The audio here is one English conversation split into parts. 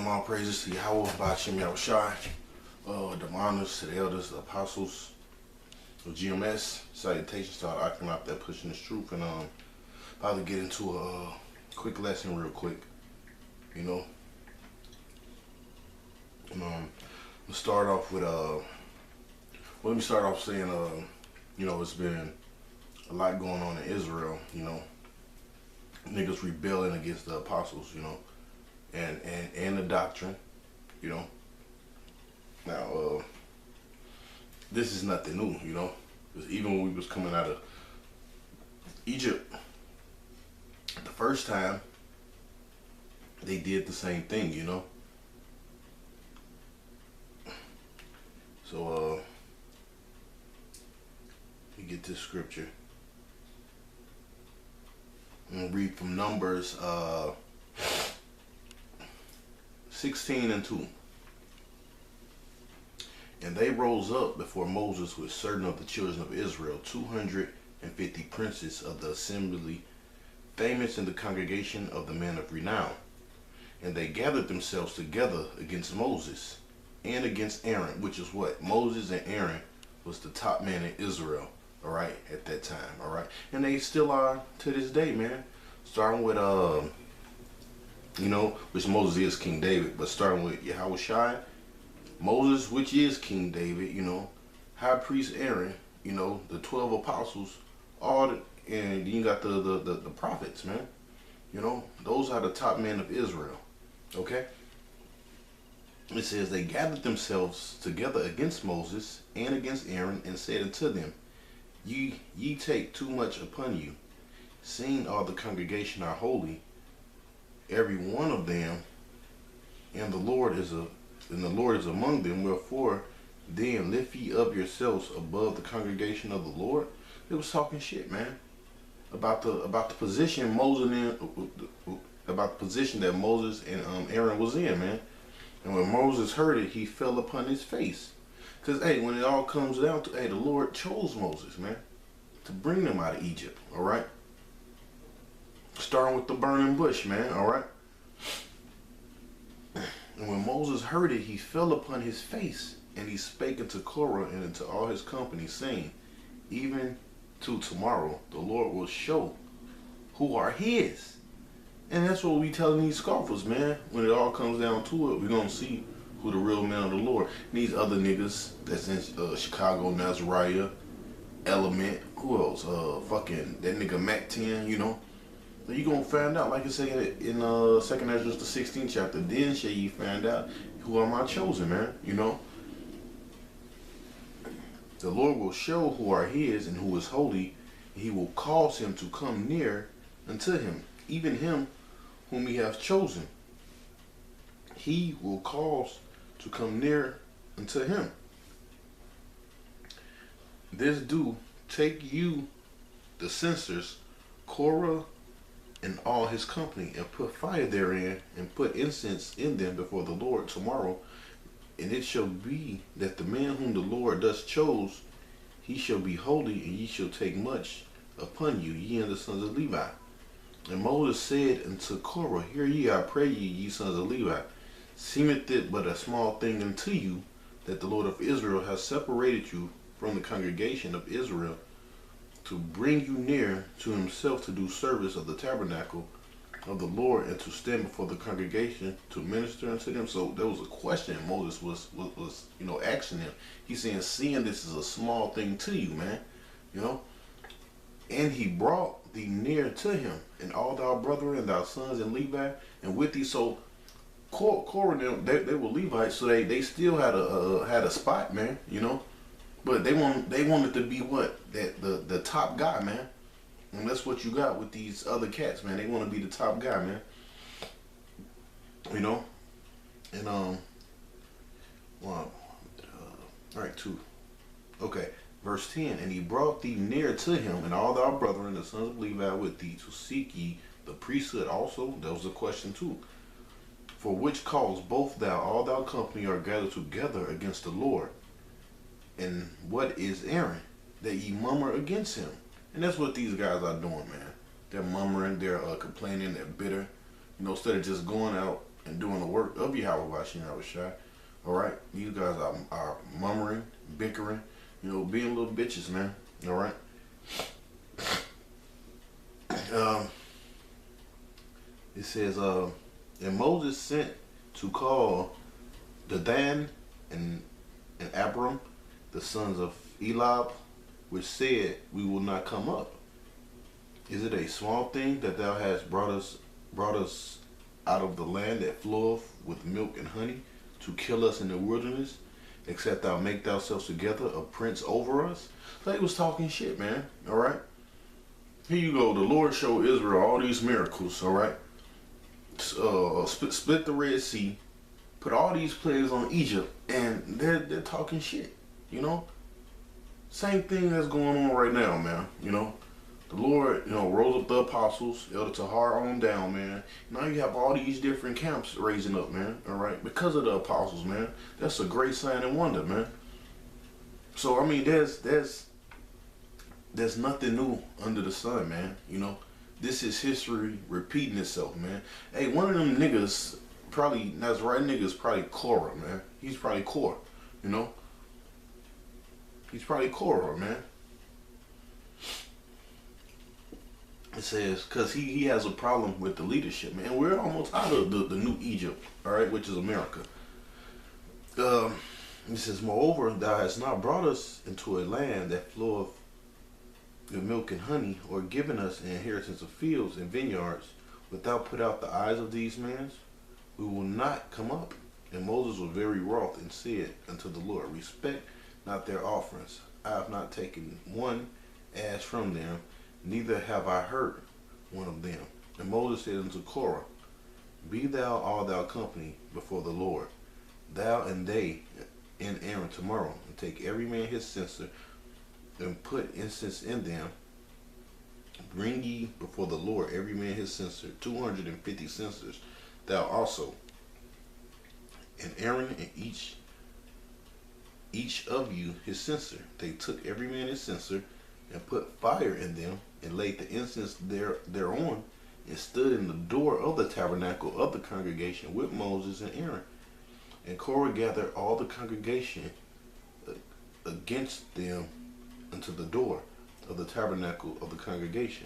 All praises to Yahweh, Bashim Yahushai, the honors to the elders, the apostles of GMS. Salutations to all the out there pushing this truth. And about to get into a quick lesson real quick. You know, let's start off with let me start off saying you know, it's been a lot going on in Israel. You know, niggas rebelling against the apostles. You know, and the doctrine. You know, now this is nothing new. You know, because even when we was coming out of Egypt the first time, they did the same thing. You know. So let me get this scripture. I'm gonna read from Numbers 16 and 2. And they rose up before Moses with certain of the children of Israel, 250 princes of the assembly, famous in the congregation of the men of renown. And they gathered themselves together against Moses and against Aaron, which is what? Moses and Aaron was the top man in Israel, all right, at that time, all right? And they still are to this day, man. Starting with, you know, which Moses is King David, but starting with Yahushai, Moses, which is King David, you know, High Priest Aaron, you know, the 12 apostles, and you got the prophets, man. You know, those are the top men of Israel, okay? It says, they gathered themselves together against Moses and against Aaron, and said unto them, Ye take too much upon you, seeing all the congregation are holy, every one of them, and the Lord is among them. Wherefore then lift ye up yourselves above the congregation of the Lord. It was talking shit, man, about the position that Moses and Aaron was in, man. And when Moses heard it, he fell upon his face. Because, hey, when it all comes down to, hey, the Lord chose Moses, man, to bring them out of Egypt, all right? Starting with the burning bush, man, all right? And when Moses heard it, he fell upon his face, and he spake unto KORAH and unto all his company, saying, even to tomorrow, the Lord will show who are his. And that's what we telling these scoffers, man. When it all comes down to it, we're going to see who the real men of the Lord. And these other niggas that's in Chicago, Nazariah, Element, who else? Fucking that nigga Mac 10, you know. So you going to find out, like I say in 2nd Ezra, the 16th chapter, then shall ye find out who are my chosen, man, you know. The Lord will show who are his and who is holy. He will cause him to come near unto him, even him whom he hath chosen. He will cause to come near unto him. This do take you the censers, KORAH and all his company, and put fire therein, and put incense in them before the Lord tomorrow. And it shall be that the man whom the Lord thus chose, he shall be holy, and ye shall take much upon you, ye and the sons of Levi. And Moses said unto KORAH, hear ye, I pray ye sons of Levi, seemeth it but a small thing unto you, that the Lord of Israel has separated you from the congregation of Israel, to bring you near to himself, to do service of the tabernacle of the Lord, and to stand before the congregation to minister unto them. So there was a question Moses was you know, asking them. He's saying, seeing this is a small thing to you, man, you know, and he brought thee near to him, and all thy brethren and thy sons and Levi, and with thee. So KORAH, they were Levites, so they still had a spot, man, you know, but they wanted to be what, that the top guy, man. And that's what you got with these other cats, man. They want to be the top guy, man. You know? And, all right, 2. Okay, verse 10. And he brought thee near to him, and all thy brethren, the sons of Levi, with thee, to seek ye the priesthood also. That was a question, too. For which cause both thou, all thy company, are gathered together against the Lord. And what is Aaron, that ye murmur against him? And that's what these guys are doing, man. They're murmuring, they're complaining, they're bitter. You know, instead of just going out and doing the work of Yahweh Shai. All right, these guys are murmuring, bickering, being little bitches, man. All right. It says, and Moses sent to call Dathan and Abiram, the sons of Eliab, which said, we will not come up. Is it a small thing that thou hast brought us out of the land that floweth with milk and honey, to kill us in the wilderness, except thou make thyself together a prince over us? So he was talking shit, man. All right. Here you go. The Lord showed Israel all these miracles. All right. Split the Red Sea, put all these plagues on Egypt, and they're talking shit. Same thing that's going on right now, man. The Lord, rose up the apostles, Elder Tahar on down, man. Now you have all these different camps raising up, man. All right, because of the apostles, man. That's a great sign and wonder, man. So I mean, there's nothing new under the sun, man. This is history repeating itself, man. Hey, one of them niggas, probably that's right, niggas probably KORAH, man. He's probably KORAH, He's probably KORAH, man. It says, because he has a problem with the leadership, man. We're almost out of the new Egypt, all right, which is America. It says, moreover, thou hast not brought us into a land that floweth with milk and honey, or given us an inheritance of fields and vineyards. Wilt thou put out the eyes of these men? We will not come up. And Moses was very wroth, and said unto the Lord, respect not their offerings. I have not taken one ass from them, neither have I hurt one of them. And Moses said unto KORAH, be thou all thou company before the Lord, thou and they and Aaron tomorrow, and take every man his censer, and put incense in them. Bring ye before the Lord every man his censer, 250 censers, thou also. And Aaron and each of you his censer. They took every man his censer, and put fire in them, and laid the incense thereon, and stood in the door of the tabernacle of the congregation with Moses and Aaron. And KORAH gathered all the congregation against them unto the door of the tabernacle of the congregation.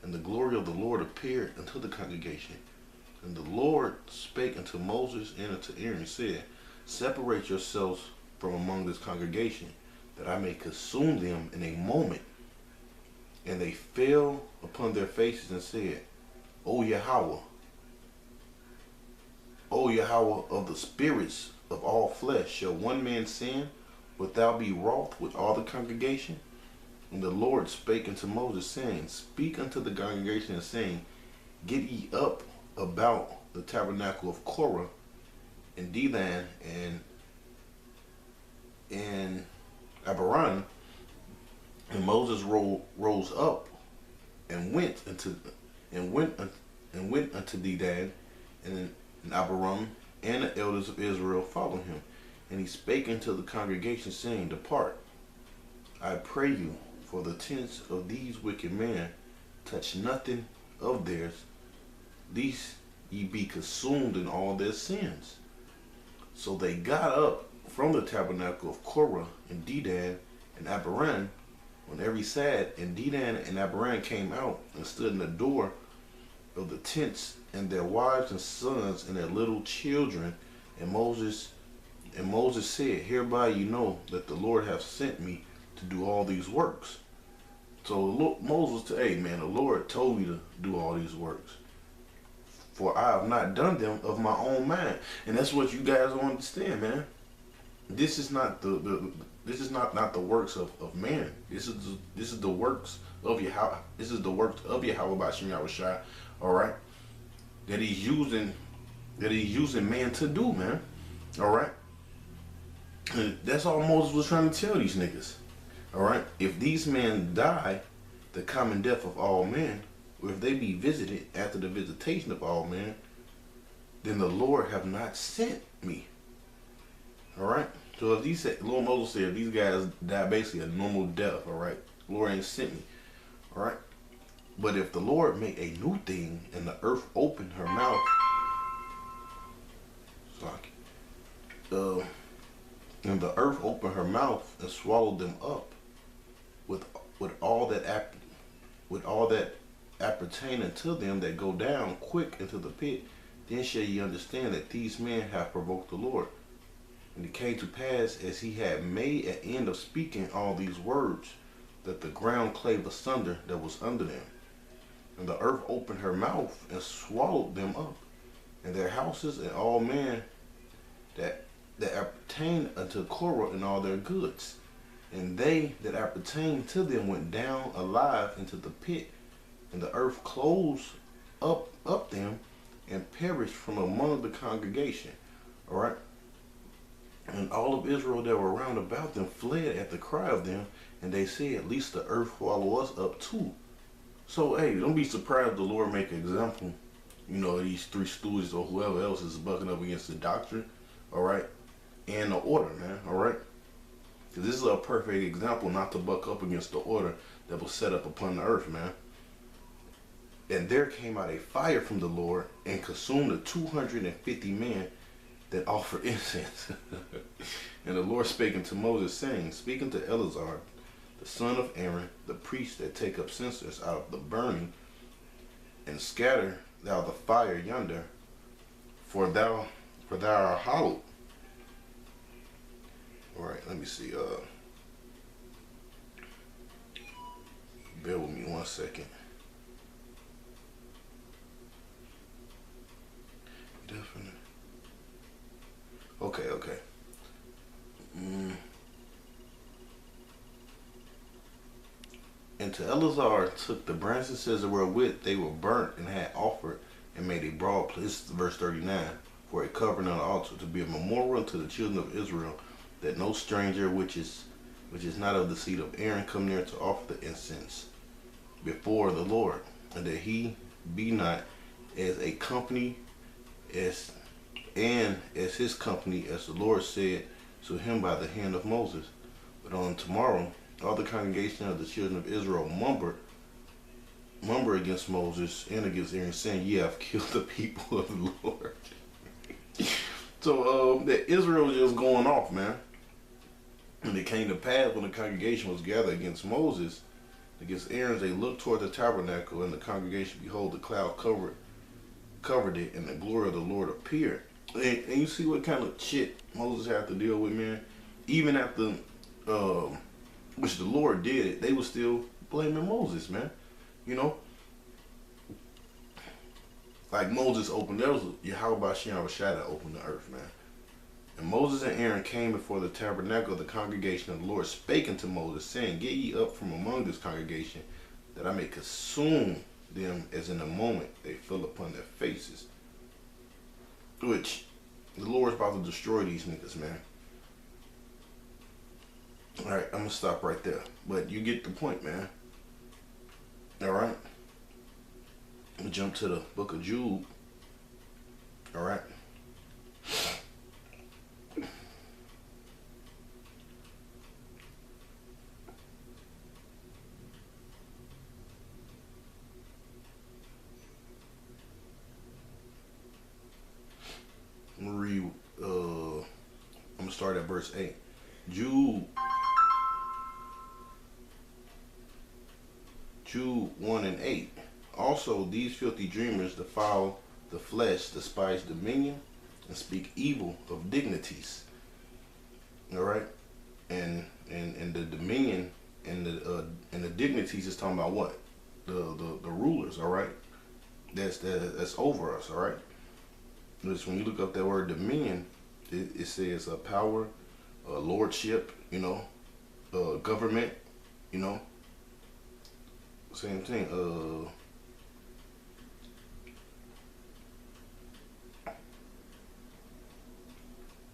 And the glory of the Lord appeared unto the congregation. And the Lord spake unto Moses and unto Aaron, said, separate yourselves from among this congregation, that I may consume them in a moment. And they fell upon their faces and said, O Yahweh of the spirits of all flesh, shall one man sin? Wilt thou be wroth with all the congregation? And the Lord spake unto Moses, saying, speak unto the congregation, and saying, get ye up about the tabernacle of KORAH, and Dathan and Abiram. And Moses rose up and went unto Dathan and Abiram, and the elders of Israel followed him. And he spake unto the congregation, saying, depart, I pray you, for the tents of these wicked men touch nothing of theirs, lest ye be consumed in all their sins. So they got up from the tabernacle of KORAH and Dathan and Abiram on every side, and Dathan and Abiram came out and stood in the door of the tents, and their wives and sons and their little children. And Moses said, hereby you know that the Lord hath sent me to do all these works. So Moses said, hey man, the Lord told me to do all these works, for I have not done them of my own mind. And that's what you guys don't understand, man. This is not this is not the works of man. This is the works of Yahweh. This is the works of Yahweh by Shem Yahushua. All right, that he's using man to do, man. All right, and that's all Moses was trying to tell these niggas. All right, if these men die the common death of all men, or if they be visited after the visitation of all men, then the Lord have not sent me. All right. So if these, Lord Moses said, if these guys die basically a normal death, all right, the Lord ain't sent me. All right. But if the Lord make a new thing and the earth open her mouth uh, and the earth opened her mouth and swallowed them up with with all that with all that appertaining to them that go down quick into the pit. Then shall ye understand that these men have provoked the Lord. And it came to pass, as he had made an end of speaking all these words, that the ground clave asunder that was under them. And the earth opened her mouth and swallowed them up, and their houses and all men that appertained unto Korah and all their goods. And they that appertained to them went down alive into the pit, and the earth closed up them and perished from among the congregation. All right. And all of Israel that were round about them fled at the cry of them, and they said, at least the earth swallow us up too. So, hey, don't be surprised if the Lord make an example, these three stooges or whoever else is bucking up against the doctrine, all right, and the order, man, all right? Because this is a perfect example not to buck up against the order that was set up upon the earth, man. And there came out a fire from the Lord and consumed the 250 men that offer incense. And the Lord spake unto Moses, saying, speak unto Eleazar, the son of Aaron, the priest that take up censers out of the burning, and scatter thou the fire yonder, for thou art hallowed. All right, let me see. Bear with me 1 second. Definitely. Okay. And to Eleazar took the branches wherewith they were burnt and had offered, and made a broad place, verse 39, for a covering on the altar, to be a memorial unto the children of Israel, that no stranger which is not of the seed of Aaron come near to offer the incense before the Lord, and that he be not as a company as his company, as the Lord said to him by the hand of Moses. But on tomorrow all the congregation of the children of Israel murmur against Moses and against Aaron, saying, ye have killed the people of the Lord. So that Israel was just going off, man. And it came to pass, when the congregation was gathered against Moses, against Aaron, they looked toward the tabernacle, and the congregation, behold, the cloud covered it, and the glory of the Lord appeared. And you see what kind of shit Moses had to deal with, man. Even after, which the Lord did it, they were still blaming Moses, man. Like Moses opened, there was Yahweh Shem Rashad opened the earth, man. And Moses and Aaron came before the tabernacle of the congregation, and the Lord spake unto Moses, saying, get ye up from among this congregation, that I may consume them as in a moment they fell upon their faces. Which the Lord's about to destroy these niggas, man. Alright, I'm gonna stop right there. But you get the point, man. Alright. We'll jump to the book of Jude. Alright. I'm gonna read, I'm gonna start at verse 8. Jude 1 and 8. Also these filthy dreamers defile the flesh, despise dominion, and speak evil of dignities. Alright? And the dominion and the dignities is talking about what? The rulers, alright? That's over us, alright? Because when you look up that word dominion, it says power, lordship, government, same thing.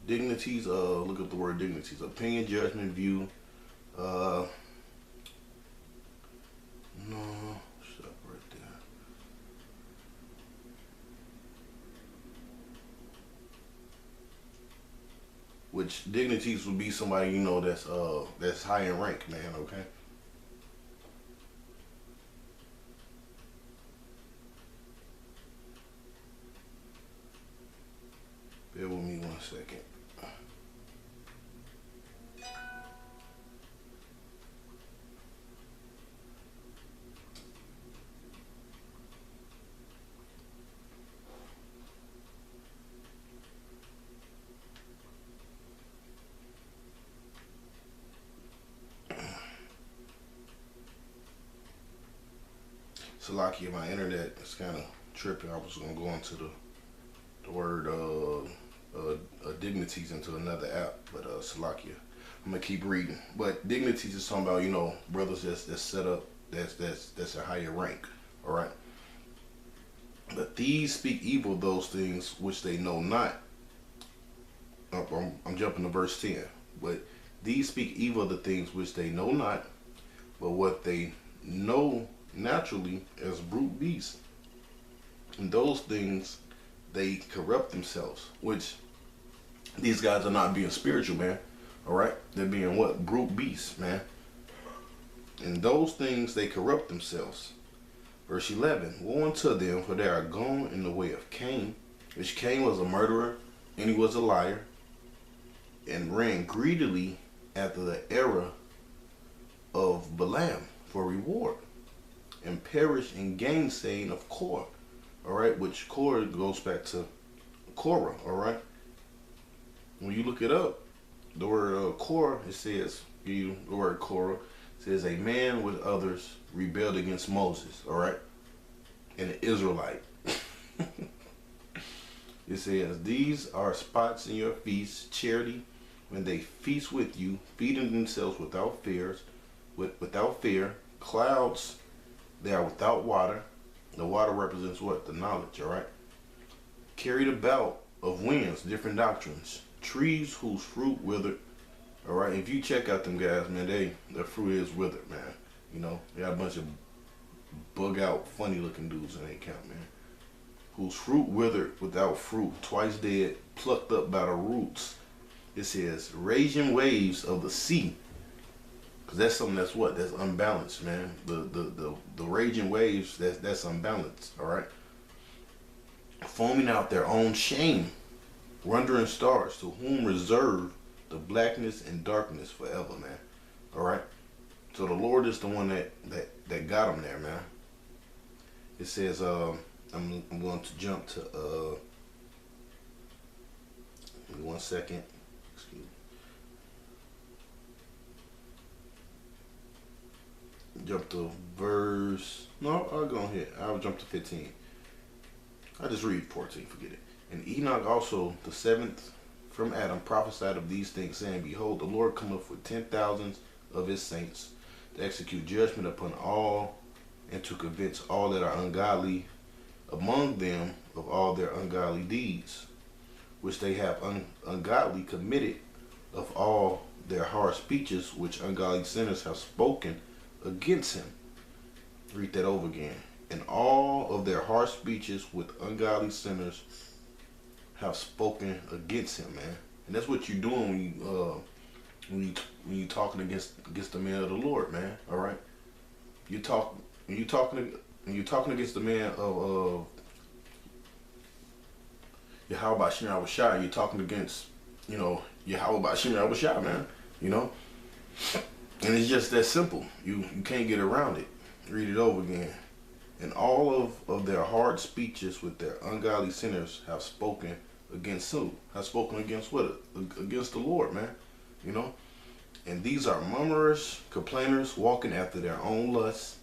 Dignities, look up the word dignities. Opinion, judgment, view. No, stop right there. Which dignities would be somebody, that's high in rank, man, okay? Bear with me 1 second. Salakia, my internet is kind of tripping. I was gonna go into the word dignities into another app, but Salakia, I'm gonna keep reading. But dignities is talking about, brothers that's set up, that's a higher rank. All right. But these speak evil of those things which they know not. I'm jumping to verse 10. But these speak evil of the things which they know not, but what they know naturally as brute beasts. And those things they corrupt themselves, which these guys are not being spiritual, man. All right? They're being what? Brute beasts, man. And those things they corrupt themselves. Verse 11, woe unto them, for they are gone in the way of Cain, which Cain was a murderer, and he was a liar, and ran greedily after the error of Balaam for reward, and perished in gainsaying of KORAH. All right, which KORAH goes back to KORAH. All right, when you look it up, the word KORAH, it says, the word KORAH says a man with others rebelled against Moses. All right, and an Israelite. It says, these are spots in your feast, charity, when they feast with you, feeding themselves without fear. Clouds, they are without water. The water represents what? The knowledge, all right? Carried about of winds, different doctrines. Trees whose fruit withered, all right? If you check out them guys, man, their fruit is withered, man. They got a bunch of bug out, funny looking dudes in their camp, man. Whose fruit withered without fruit, twice dead, plucked up by the roots. It says, raging waves of the sea. Because that's something that's what? That's unbalanced, man. The raging waves, that's unbalanced, all right? Foaming out their own shame. Wandering stars, to whom reserved the blackness and darkness forever, man. All right? So the Lord is the one that got them there, man. It says, I'm going to jump to, give me 1 second. Excuse me. Jump to verse, no, I'll go ahead. I'll jump to 15. I'll just read 14, forget it. And Enoch also, the seventh from Adam, prophesied of these things, saying, behold, the Lord cometh with 10,000s of his saints to execute judgment upon all, and to convince all that are ungodly among them of all their ungodly deeds, which they have ungodly committed, of all their hard speeches, which ungodly sinners have spoken against him. Read that over again. And all of their hard speeches with ungodly sinners have spoken against him, man. And that's what you're doing when you talking against the man of the Lord, man. All right, you're talking against the man of Yahweh Shemir Awashai. You're talking against Yahweh Shemir Awashai, man. And it's just that simple. You can't get around it. Read it over again. And all of their hard speeches with their ungodly sinners have spoken against who? Have spoken against what? Against the Lord, man. And these are murmurers, complainers, walking after their own lusts,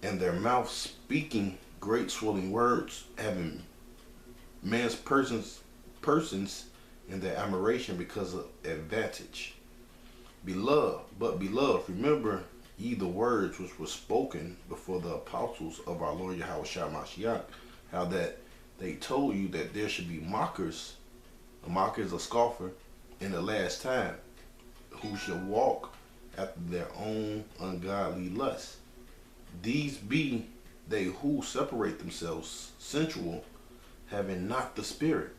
and their mouth speaking great swelling words, having man's persons in their admiration because of advantage. Beloved, remember ye the words which were spoken before the apostles of our Lord Yahweh Shai Mashiach, how that they told you that there should be mockers, a mocker is a scoffer, in the last time, who shall walk after their own ungodly lusts. These be they who separate themselves sensual, having not the spirit.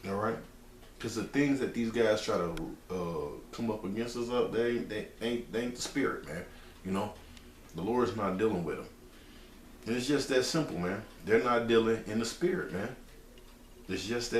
All right? Because the things that these guys try to come up against us up, they ain't the spirit, man. The Lord's not dealing with them. And it's just that simple, man. They're not dealing in the spirit, man. It's just that